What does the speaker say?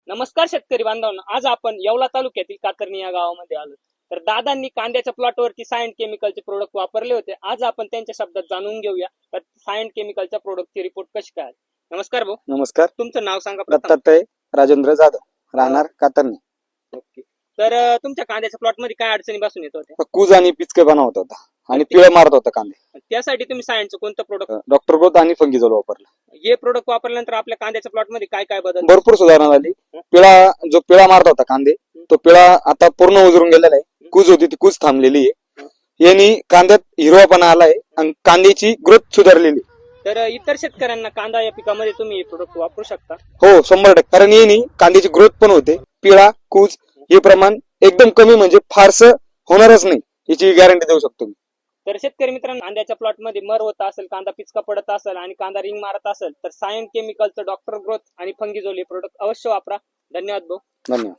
नमस्कार शेतकरी बांधवांनो, आज आपण येवला तालुक्यातील कातरणी या गावामध्ये आलो. तर दादांनी कांद्याच्या प्लॉटवरती सायंट केमिकलचे प्रोडक्ट वापरले होते. आज आपण त्यांच्या शब्दात जाणून घेऊया तर सायंट केमिकलच्या प्रोडक्टची रिपोर्ट कशी काय. नमस्कार भाऊ. नमस्कार. तुमचं नाव सांगा प्रथम. दत्तात्रय राजेंद्र जाधव, राहणार कातरणी. ओके. तर तुमच्या कांद्याच्या प्लॉट मध्ये काय अडचणी बसून येत होत्या? कूज आणि पिचकेपणा होत होता आणि पिळे मारत होता कांदे. त्यासाठी तुम्ही सायंटचं कोणतं प्रोडक्ट? डॉक्टर ग्रोथ आणि फंगिझोल वापरलं. हे प्रोडक्ट वापरल्यानंतर आपल्या कांद्याच्या प्लॉट मध्ये काय काय बदल? भरपूर सुधारणा झाली. जो पिळा मारत होता कांदे, तो पिळा आता पूर्ण उजरून गेलेला आहे. कूज होती ती कूज थांबलेली आहे. यांनी कांद्यात हिरवापणा आलाय आणि कांद्याची ग्रोथ सुधारलेली. तर इतर शेतकऱ्यांना कांदा या पिकामध्ये तुम्ही हे प्रोडक्ट वापरू शकता? हो, 100%. कारण यांनी कांद्याची ग्रोथ पण होते. पिळा कूज हे प्रमाण एकदम कमी, म्हणजे फारसं होणारच नाही याची गॅरंटी देऊ शकतो मी. तर शेतकरी मित्रांनो, कांद्याच्या प्लॉट मध्ये मर होत असेल, कांदा पिचका पडत असेल आणि कांदा रिंग मारत असेल तर सायंट केमिकलचं डॉक्टर ग्रोथ आणि फंगिझोल हे प्रोडक्ट अवश्य वापरा. धन्यवाद भाऊ. धन्यवाद.